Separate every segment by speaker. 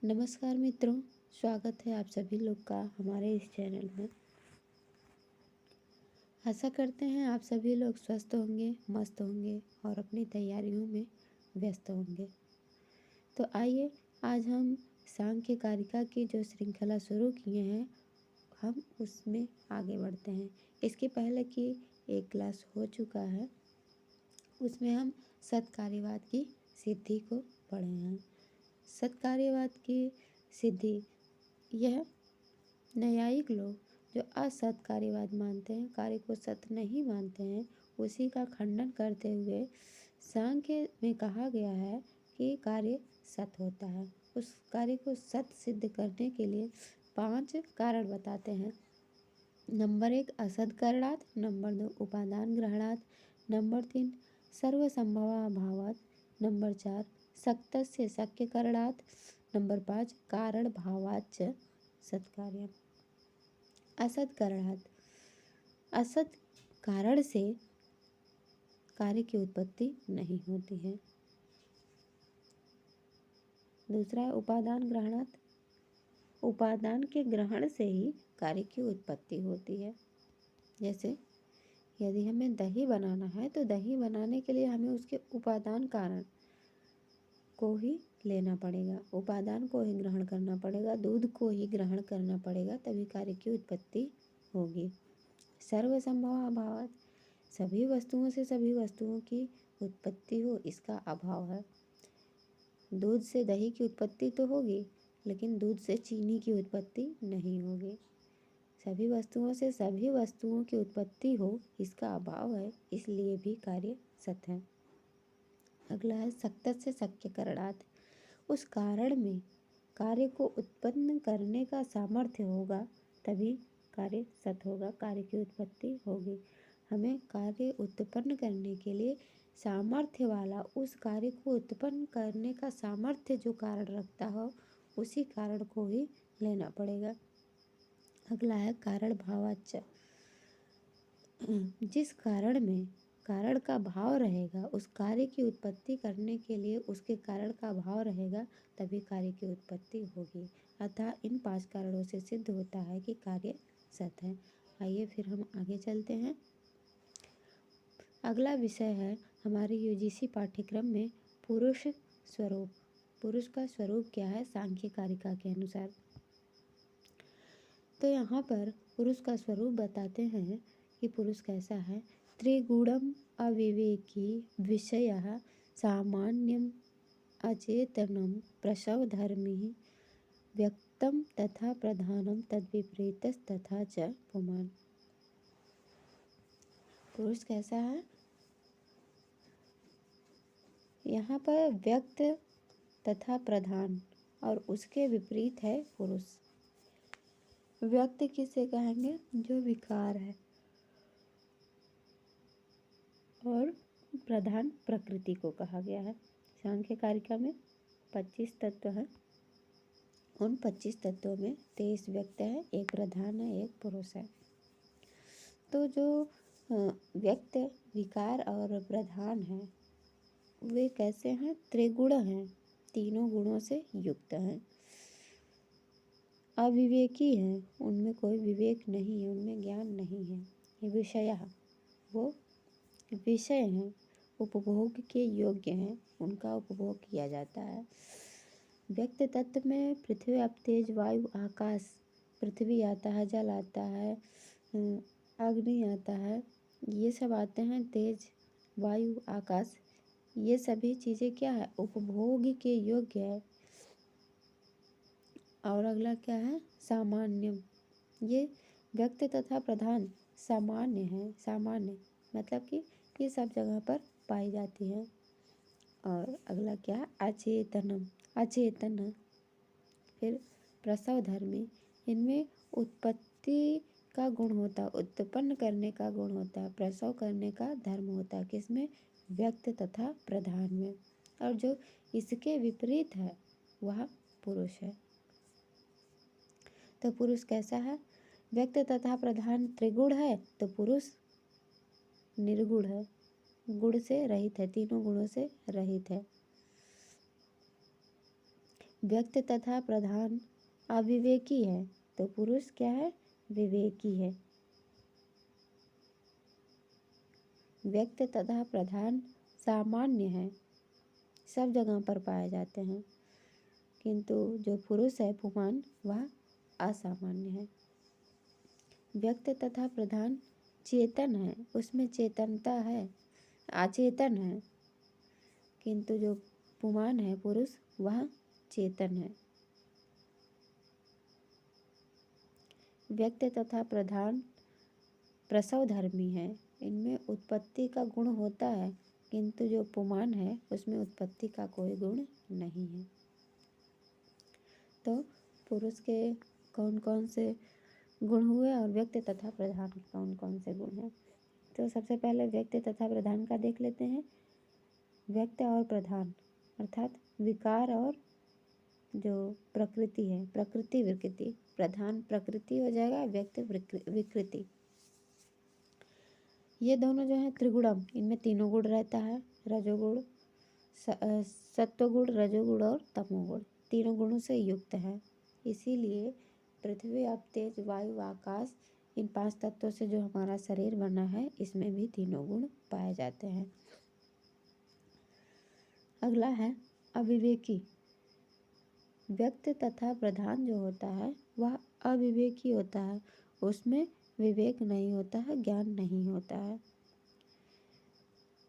Speaker 1: नमस्कार मित्रों, स्वागत है आप सभी लोग का हमारे इस चैनल में। आशा करते हैं आप सभी लोग स्वस्थ होंगे, मस्त होंगे और अपनी तैयारियों में व्यस्त होंगे। तो आइए आज हम सांख्य कारिका की जो श्रृंखला शुरू किए हैं, हम उसमें आगे बढ़ते हैं। इसके पहले की एक क्लास हो चुका है, उसमें हम सत्कार्यवाद की सिद्धि को पढ़े हैं। सत्कार्यवाद की सिद्धि, यह न्यायिक लोग जो असत कार्यवाद मानते हैं, कार्य को सत्य नहीं मानते हैं, उसी का खंडन करते हुए सांख्य में कहा गया है कि कार्य सत्य होता है। उस कार्य को सत्य सिद्ध करने के लिए 5 कारण बताते हैं। नंबर 1 असद करणात्, नंबर 2 उपादान ग्रहणात्, नंबर 3 सर्वसंभवाभावात्, नंबर 4 सक्तस्य शक्य करणात्, नंबर 5 कारण भावाच्च सत्कार्यम्। असत करणात्, असत कारण से कार्य की उत्पत्ति नहीं होती है। दूसरा है उपादान ग्रहणात्, उपादान के ग्रहण से ही कार्य की उत्पत्ति होती है। जैसे यदि हमें दही बनाना है तो दही बनाने के लिए हमें उसके उपादान कारण को ही लेना पड़ेगा, उपादान को ही ग्रहण करना पड़ेगा, दूध को ही ग्रहण करना पड़ेगा, तभी कार्य की उत्पत्ति होगी। सर्वसंभव अभाव, सभी वस्तुओं से सभी वस्तुओं की उत्पत्ति हो, इसका अभाव है। दूध से दही की उत्पत्ति तो होगी, लेकिन दूध से चीनी की उत्पत्ति नहीं होगी। सभी वस्तुओं से सभी वस्तुओं की उत्पत्ति हो, इसका अभाव है, इसलिए भी कार्य सत्य है। अगला है सक्त से शक्य करणात्, उस कारण में कार्य को उत्पन्न करने का सामर्थ्य होगा, तभी कार्य सत्य होगा, कार्य की उत्पत्ति होगी। हमें कार्य उत्पन्न करने के लिए सामर्थ्य वाला, उस कार्य को उत्पन्न करने का सामर्थ्य जो कारण रखता हो, उसी कारण को ही लेना पड़ेगा। अगला है कारण भावाच्च, जिस कारण में कारण का भाव रहेगा, उस कार्य की उत्पत्ति करने के लिए उसके कारण का भाव रहेगा, तभी कार्य की उत्पत्ति होगी। अतः इन 5 कारणों से सिद्ध होता है कि कार्य सत्य है। आइए फिर हम आगे चलते हैं। अगला विषय है हमारे यूजीसी पाठ्यक्रम में पुरुष स्वरूप। पुरुष का स्वरूप क्या है सांख्य कारिका के अनुसार। तो यहाँ पर पुरुष का स्वरूप बताते हैं कि पुरुष कैसा है। त्रिगुणम अविवेकी विषयः सामान्यम अचेतनम प्रसवधर्मी व्यक्तम तथा प्रधानम तद्विपरीतस्तथा च पुमान्। पुरुष कैसा है, यहाँ पर व्यक्त तथा प्रधान और उसके विपरीत है पुरुष। व्यक्त किसे कहेंगे, जो विकार है, और प्रधान प्रकृति को कहा गया है। सांख्य कारिका में 25 तत्व हैं, उन 25 तत्वों में 23 व्यक्त है, एक प्रधान है, एक पुरुष है। तो जो व्यक्त, विकार और प्रधान है, वे कैसे हैं, त्रिगुण हैं, तीनों गुणों से युक्त हैं। अविवेकी हैं, उनमें कोई विवेक नहीं है, उनमें ज्ञान नहीं है। ये विषय, वो विषय हैं, उपभोग के योग्य हैं, उनका उपभोग किया जाता है। व्यक्त तत्व में पृथ्वी, आप तेज, वायु, आकाश, पृथ्वी आता है, जल आता है, अग्नि आता है, ये सब आते हैं। तेज, वायु, आकाश, ये सभी चीज़ें क्या है, उपभोग के योग्य है। और अगला क्या है, सामान्य। ये व्यक्त तथा प्रधान सामान्य है। सामान्य मतलब कि ये सब जगह पर पाई जाती है। और अगला क्या है, अचेतनम, अचेतन। फिर प्रसव धर्मी, इनमें उत्पत्ति का गुण होता है, उत्पन्न करने का गुण होता है, प्रसव करने का धर्म होता है, किसमें, व्यक्त तथा प्रधान में। और जो इसके विपरीत है वह पुरुष है। तो पुरुष कैसा है, व्यक्त तथा प्रधान त्रिगुण है, तो पुरुष निर्गुण है, गुण से रहित है, तीनों गुणों से रहित है। व्यक्त तथा प्रधान अविवेकी है तो पुरुष क्या है? विवेकी है। व्यक्त तथा प्रधान सामान्य है, सब जगह पर पाए जाते हैं, किंतु जो पुरुष है पुमान वह असामान्य है। व्यक्त तथा प्रधान चेतन है, उसमें चेतनता है, अचेतन है, किंतु जो पुमान है पुरुष वह चेतन है। व्यक्त तथा प्रधान प्रसव धर्मी है, इनमें उत्पत्ति का गुण होता है, किंतु जो पुमान है उसमें उत्पत्ति का कोई गुण नहीं है। तो पुरुष के कौन कौन से गुण हुए और व्यक्त तथा प्रधान के कौन कौन से गुण हैं। तो सबसे पहले व्यक्त तथा प्रधान का देख लेते हैं। व्यक्त और प्रधान अर्थात विकार और जो प्रकृति है, प्रकृति विकृति, प्रधान प्रकृति हो जाएगा, व्यक्त विकृति। ये दोनों जो है त्रिगुणम, इनमें तीनों गुण रहता है, रजोगुण, सत्वगुण, रजोगुण और तमोगुण, तीनों गुणों से युक्त है। इसीलिए पृथ्वी, आप, तेज, वायु, आकाश, इन 5 तत्वों से जो हमारा शरीर बना है इसमें भी तीनों गुण पाए जाते हैं। अगला है अविवेकी। व्यक्त तथा प्रधान जो होता है वह अविवेकी होता है, उसमें विवेक नहीं होता है, ज्ञान नहीं होता है।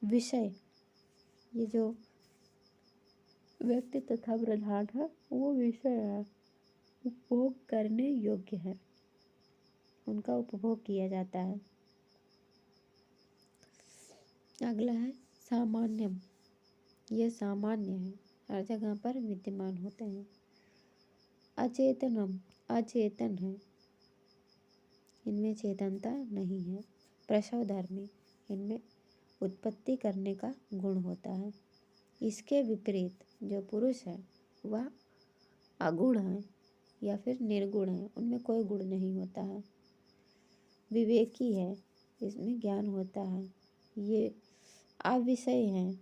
Speaker 1: विषय, ये जो व्यक्त तथा प्रधान है वो विषय है, उपभोग करने योग्य है, उनका उपभोग किया जाता है। अगला है सामान्यम, ये सामान्य है, हर जगह पर विद्यमान होते हैं। अचेतनम, अचेतन है, इनमें चेतनता नहीं है। प्रसवधर्मी, इनमें उत्पत्ति करने का गुण होता है। इसके विपरीत जो पुरुष है वह अगुण है या फिर निर्गुण है, उनमें कोई गुण नहीं होता है। विवेकी है, इसमें ज्ञान होता है। ये अविषय है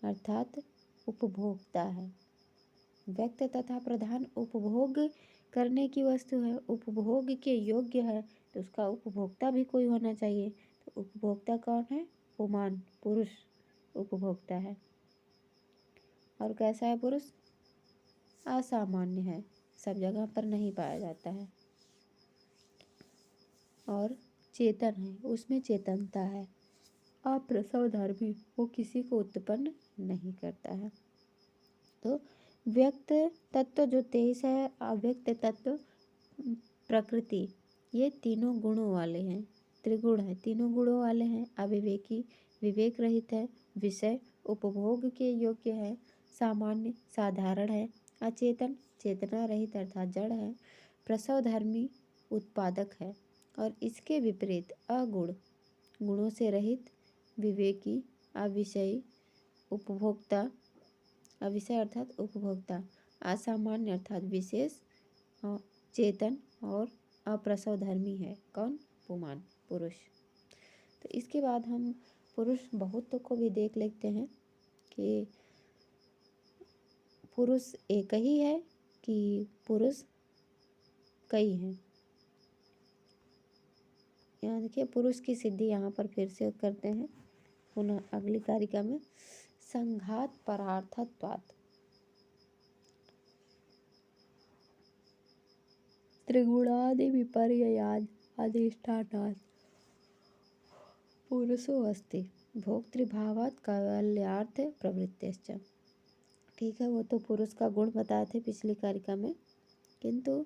Speaker 1: अर्थात उपभोक्ता है। व्यक्त तथा प्रधान उपभोग करने की वस्तु है, उपभोग के योग्य है, तो उसका उपभोक्ता भी कोई होना चाहिए। तो उपभोक्ता कौन है? पुमान, पुरुष उपभोक्ता है। और कैसा है पुरुष? असामान्य है, सब जगह पर नहीं पाया जाता है। और चेतन है, उसमें चेतनता है। अप्रसवधर्मी, वो किसी को उत्पन्न नहीं करता है। तो व्यक्त तत्व जो 23 है, अव्यक्त तत्व प्रकृति, ये तीनों गुणों वाले हैं, त्रिगुण है, तीनों गुणों वाले हैं। अविवेकी, विवेक रहित है। विषय, उपभोग के योग्य है। सामान्य, साधारण है। अचेतन, चेतना रहित अर्थात जड़ है। प्रसवधर्मी, उत्पादक है। और इसके विपरीत अगुण, गुणों से रहित, विवेकी, अविषयी, उपभोक्ता, अविषय अर्थात उपभोक्ता, असामान्य अर्थात विशेष, चेतन और अप्रसवधर्मी है। कौन? पुमान, पुरुष। तो इसके बाद हम पुरुष बहुत्व को भी देख लेते हैं कि पुरुष एक ही है कि पुरुष कई हैं। यहाँ देखिए पुरुष की सिद्धि यहाँ पर फिर से करते हैं पुनः अगली कारिका में। संघात परार्थत्वात्, त्रिगुणादि विपर्ययाद अधिष्ठानात् पुरुषो अस्ति भोक्तृभावात् कल्यार्थ प्रवृत्तिश्च। ठीक है, वो तो पुरुष का गुण बताए थे पिछली कारिका में, किंतु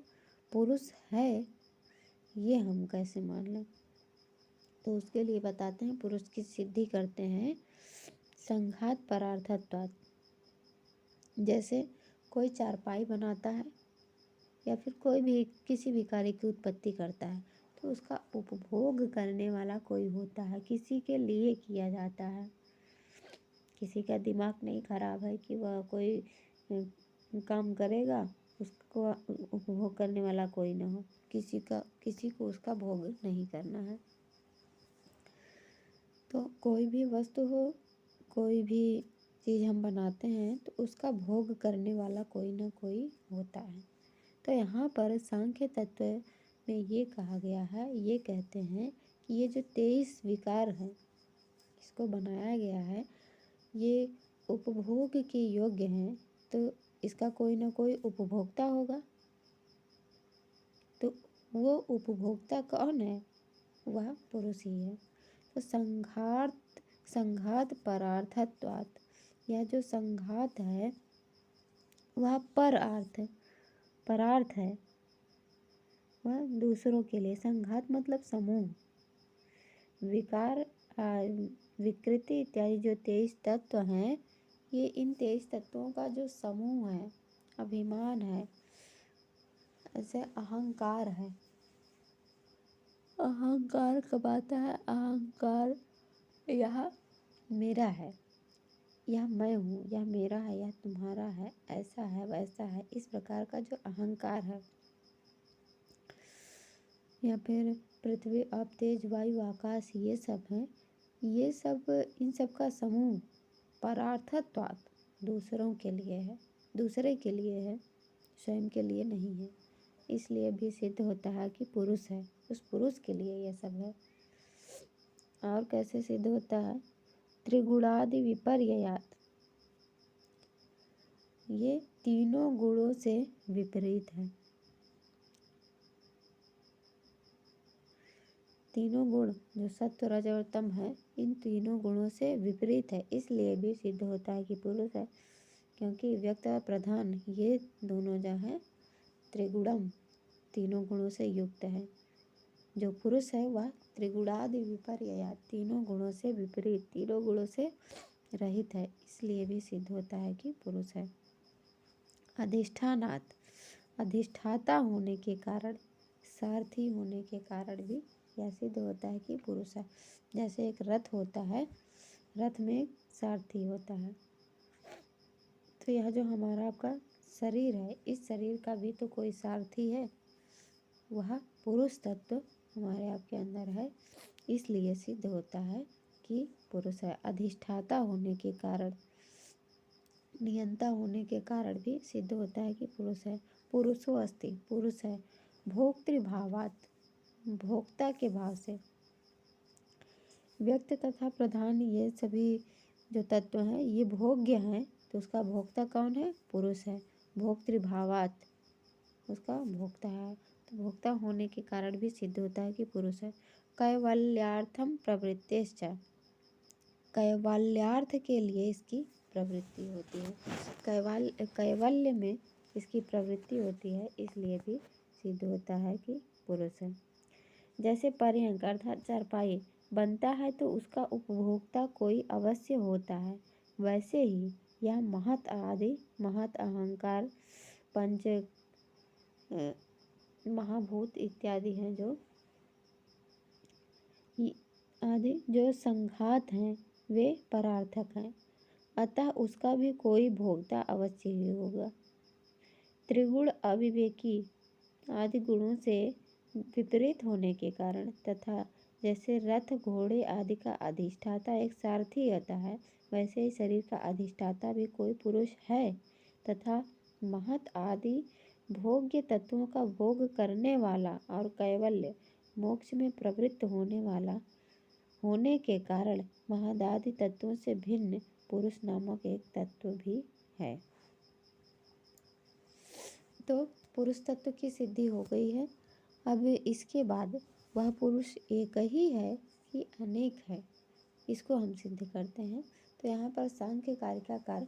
Speaker 1: पुरुष है ये हम कैसे मान लें? तो उसके लिए बताते हैं, पुरुष की सिद्धि करते हैं संघात परार्थत्वात्। जैसे कोई चारपाई बनाता है या फिर कोई भी किसी भी कार्य की उत्पत्ति करता है, तो उसका उपभोग करने वाला कोई होता है, किसी के लिए किया जाता है। किसी का दिमाग नहीं खराब है कि वह कोई काम करेगा, उसको उपभोग करने वाला कोई ना हो, किसी को उसका भोग नहीं करना है। तो कोई भी वस्तु हो, कोई भी चीज़ हम बनाते हैं तो उसका भोग करने वाला कोई ना कोई होता है। तो यहाँ पर सांख्य तत्व में ये कहा गया है, ये कहते हैं कि ये जो 23 विकार हैं, इसको बनाया गया है, ये उपभोग के योग्य हैं, तो इसका कोई ना कोई उपभोक्ता होगा। तो वो उपभोक्ता कौन है? वह पुरुष ही है। तो संघात परार्थत्वात्, यह जो संघात है वह परार्थ है, वह दूसरों के लिए। संघात मतलब समूह। विकार, विकृति इत्यादि जो 23 तत्व हैं, ये इन 23 तत्वों का जो समूह है, अभिमान है, ऐसे अहंकार है। अहंकार कब आता है? अहंकार यह मेरा है, यह मैं हूँ, यह मेरा है, यह तुम्हारा है, ऐसा है वैसा है, इस प्रकार का जो अहंकार है, या फिर पृथ्वी, आप, तेज, वायु, आकाश, ये सब हैं, ये सब इन सब का समूह परार्थत्वात् दूसरों के लिए है, दूसरे के लिए है, स्वयं के लिए नहीं है। इसलिए भी सिद्ध होता है कि पुरुष है, उस पुरुष के लिए यह सब है। और कैसे सिद्ध होता है? त्रिगुणादि विपर्ययात्, ये तीनों गुणों से विपरीत है। तीनों गुण जो सत्व, रज और तम है, इन तीनों गुणों से विपरीत है, इसलिए भी सिद्ध होता है कि पुरुष है। क्योंकि व्यक्त और प्रधान ये दोनों जो है त्रिगुणम, तीनों गुणों से युक्त है। जो पुरुष है वह त्रिगुणादि विपर्ययात्, तीनों गुणों से विपरीत, तीनों गुणों से रहित है, इसलिए भी सिद्ध होता है कि पुरुष है। अधिष्ठानात्, अधिष्ठाता होने के कारण, सारथी होने के कारण भी यह सिद्ध होता है कि पुरुष है। जैसे एक रथ होता है, रथ में एक सारथी होता है, तो यह जो हमारा आपका शरीर है, इस शरीर का भी तो कोई सारथी है, वह पुरुष तत्व हमारे आपके अंदर है, इसलिए सिद्ध होता है कि पुरुष है। अधिष्ठाता होने के कारण, नियंता होने के कारण भी सिद्ध होता है कि पुरुष है। पुरुषो अस्ति, पुरुष है। भोक्तृभावात्, भोक्ता के भाव से। व्यक्त तथा प्रधान ये सभी जो तत्व हैं ये भोग्य हैं, तो उसका भोक्ता कौन है? पुरुष है। भोक्तृभावात्, उसका भोक्ता है, तो भोक्ता होने के कारण भी सिद्ध होता है कि पुरुष है। कैवल्यार्थम प्रवृत्तिश्च, कैवल्यार्थ के लिए इसकी प्रवृत्ति होती है। कैवल्य में इसकी प्रवृत्ति होती है, इसलिए भी सिद्ध होता है कि पुरुष है। जैसे पर्यंक अर्थात चारपाई बनता है तो उसका उपभोक्ता कोई अवश्य होता है, वैसे ही यह महत आदि, महत अहंकार, पंच महाभूत इत्यादि हैं जो आदि जो संघात हैं वे परार्थक हैं, अतः उसका भी कोई भोक्ता अवश्य ही होगा। त्रिगुण अविवेकी आदि गुणों से विपरीत होने के कारण तथा जैसे रथ, घोड़े आदि का अधिष्ठाता एक सारथी होता है, वैसे ही शरीर का अधिष्ठाता भी कोई पुरुष है, तथा महत आदि भोग्य तत्वों का भोग करने वाला और कैवल्य मोक्ष में प्रवृत्त होने वाला होने के कारण महदादि तत्वों से भिन्न पुरुष नामक एक तत्व भी है। तो पुरुष तत्व की सिद्धि हो गई है। अब इसके बाद वह पुरुष एक ही है कि अनेक है, इसको हम सिद्ध करते हैं। तो यहाँ पर सांख्य कारिकाकार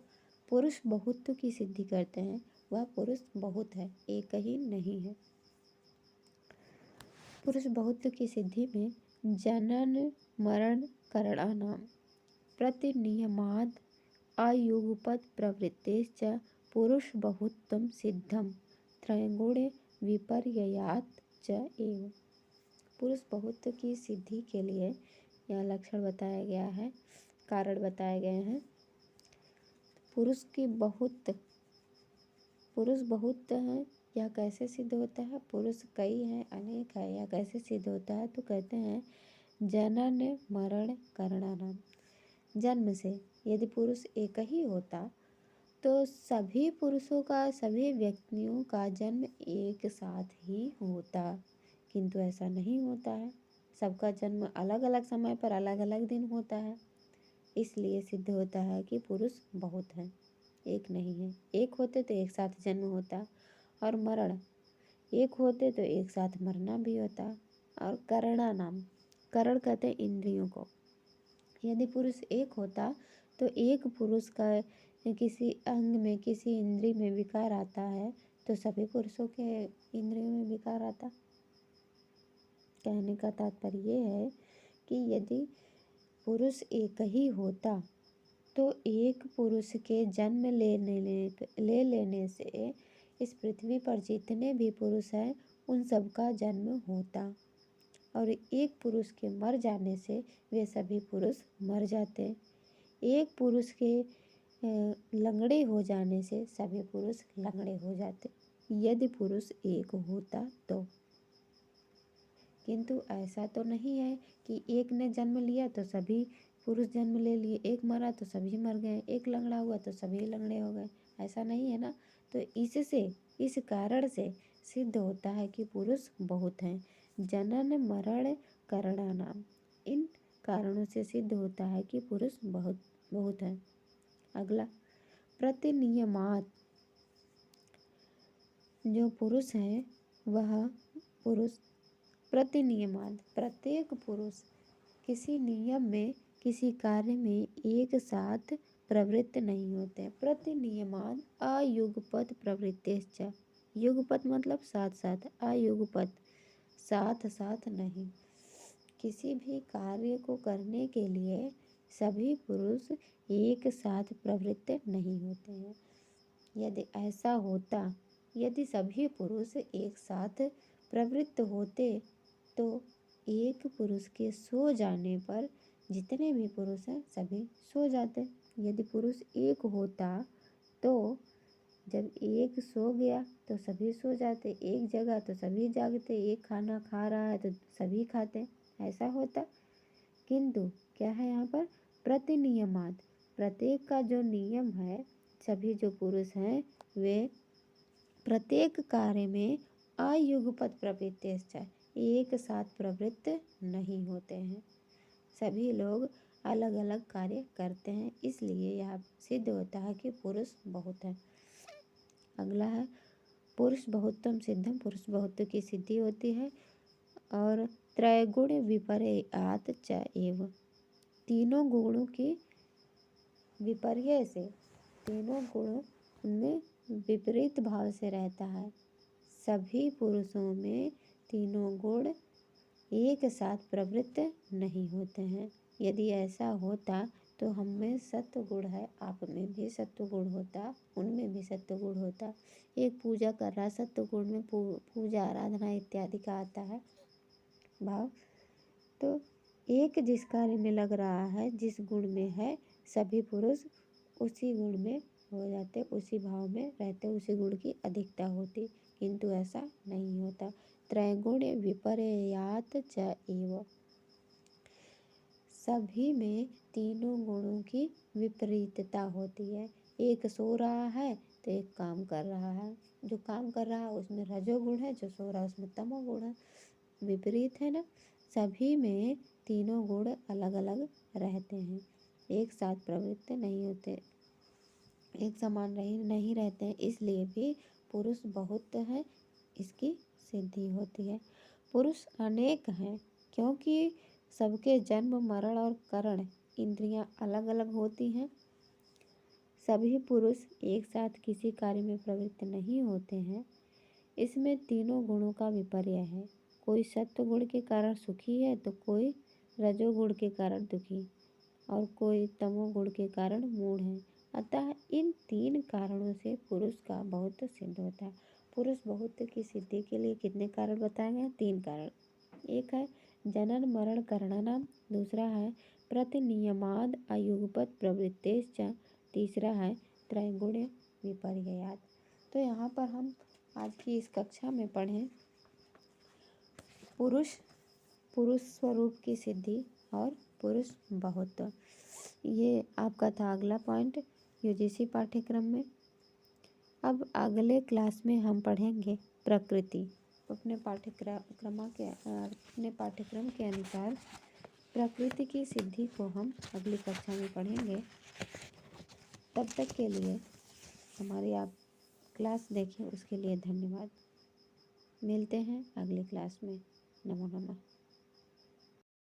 Speaker 1: पुरुष बहुत्व की सिद्धि करते हैं। वह पुरुष बहुत है, एक ही नहीं है। पुरुष बहुत्व की सिद्धि में जनन मरण करणानां प्रतिनियमाद् अयुगपत् प्रवृत्तिश्च पुरुष बहुत्वं सिद्धं त्रयगुण विपर्ययात् च एव। पुरुष बहुत्व की सिद्धि के लिए यह लक्षण बताया गया है, कारण बताए गए हैं। पुरुष बहुत है, यह कैसे सिद्ध होता है? पुरुष कई हैं, अनेक है, यह कैसे सिद्ध होता है? तो कहते हैं जनन मरण करणानां, जन्म से यदि पुरुष एक ही होता तो सभी पुरुषों का, सभी व्यक्तियों का जन्म एक साथ ही होता, किंतु ऐसा नहीं होता है। सबका जन्म अलग अलग समय पर अलग अलग दिन होता है। इसलिए सिद्ध होता है कि पुरुष बहुत है, एक नहीं है। एक होते तो एक साथ जन्म होता, और मरण एक होते तो एक साथ मरना भी होता। और करणा नाम, करण कहते हैं इंद्रियों को। यदि पुरुष एक होता तो एक पुरुष का किसी अंग में, किसी इंद्रिय में विकार आता है तो सभी पुरुषों के इंद्रियों में विकार आता। कहने का तात्पर्य ये है कि यदि पुरुष एक ही होता तो एक पुरुष के जन्म ले लेने से इस पृथ्वी पर जितने भी पुरुष हैं उन सब का जन्म होता, और एक पुरुष के मर जाने से वे सभी पुरुष मर जाते। एक पुरुष के लंगड़े हो जाने से सभी पुरुष लंगड़े हो जाते, यदि पुरुष एक होता तो। किंतु ऐसा तो नहीं है कि एक ने जन्म लिया तो सभी पुरुष जन्म ले लिए, एक मरा तो सभी मर गए, एक लंगड़ा हुआ तो सभी लंगड़े हो गए, ऐसा नहीं है ना। तो इससे, इस कारण से सिद्ध होता है कि पुरुष बहुत हैं। जनन मरण करणा नाम, इन कारणों से सिद्ध होता है कि पुरुष बहुत बहुत हैं। अगला, प्रतिनियमात, जो पुरुष है वह पुरुष प्रतिनियमात, प्रत्येक पुरुष किसी नियम में, किसी कार्य में एक साथ प्रवृत्त नहीं होते। प्रतिनियमात अयुगपत प्रवृत्तिश्च, युगपत मतलब साथ साथ, अयुगपत साथ साथ नहीं। किसी भी कार्य को करने के लिए सभी पुरुष एक साथ प्रवृत्त नहीं होते हैं। यदि ऐसा होता, यदि सभी पुरुष एक साथ प्रवृत्त होते तो एक पुरुष के सो जाने पर जितने भी पुरुष हैं सभी सो जाते। यदि पुरुष एक होता तो जब एक सो गया तो सभी सो जाते, एक जगह तो सभी जागते, एक खाना खा रहा है तो सभी खाते, ऐसा होता। किंतु क्या है यहाँ पर, प्रतिनियमात, प्रत्येक का जो नियम है, सभी जो पुरुष हैं वे प्रत्येक कार्य में अयुगपत प्रवृत्तिश्च, एक साथ प्रवृत्त नहीं होते हैं। सभी लोग अलग अलग कार्य करते हैं, इसलिए यह सिद्ध होता है कि पुरुष बहुत है। अगला है, पुरुष बहुत्तम सिद्धम, पुरुष बहुत्व की सिद्धि होती है। और त्रैगुण विपर्यात च एव, तीनों गुणों की विपर्य से, तीनों गुणों उनमें विपरीत भाव से रहता है। सभी पुरुषों में तीनों गुण एक साथ प्रवृत्त नहीं होते हैं। यदि ऐसा होता तो हम में सत्व गुण है, आप में भी सत्व गुण होता, उनमें भी सत्व गुण होता। एक पूजा कर रहा, सत्व गुण में पूजा आराधना इत्यादि का आता है भाव। तो एक जिस कार्य में लग रहा है, जिस गुण में है, सभी पुरुष उसी गुण में हो जाते, उसी भाव में रहते, उसी गुण की अधिकता होती। किंतु ऐसा नहीं होता। त्रैगुण विपर्यात च एव, सभी में तीनों गुणों की विपरीतता होती है। एक सो रहा है तो एक काम कर रहा है, जो काम कर रहा है उसमें रजोगुण है, जो सो रहा है उसमें तमोगुण है। विपरीत है ना। सभी में तीनों गुण अलग अलग रहते हैं, एक साथ प्रवृत्त नहीं होते, एक समान नहीं रहते हैं। इसलिए भी पुरुष बहुत है, इसकी सिद्धि होती है। पुरुष अनेक हैं क्योंकि सबके जन्म, मरण और करण इंद्रियां अलग अलग होती हैं। सभी पुरुष एक साथ किसी कार्य में प्रवृत्त नहीं होते हैं। इसमें तीनों गुणों का विपर्य है। कोई सत्व गुण के कारण सुखी है तो कोई रजोगुण के कारण दुखी, और कोई तमोगुण के कारण मूढ़ है। अतः इन तीन कारणों से पुरुष का बहुत सिद्ध होता है। पुरुष बहुत की सिद्धि के लिए कितने कारण बताए गए? 3 कारण। एक है जनन मरण करणानाम, दूसरा है प्रतिनियमाद अयुगपत प्रवृत्तिश्च, तीसरा है त्रैगुण्य विपर्ययात। तो यहाँ पर हम आज की इस कक्षा में पढ़ें पुरुष स्वरूप की सिद्धि और पुरुष बहुत। ये आपका था अगला पॉइंट यूजीसी पाठ्यक्रम में। अब अगले क्लास में हम पढ़ेंगे प्रकृति। अपने पाठ्यक्रम के अनुसार प्रकृति की सिद्धि को हम अगली कक्षा में पढ़ेंगे। तब तक के लिए हमारी आप क्लास देखें, उसके लिए धन्यवाद। मिलते हैं अगली क्लास में। नमो नमः।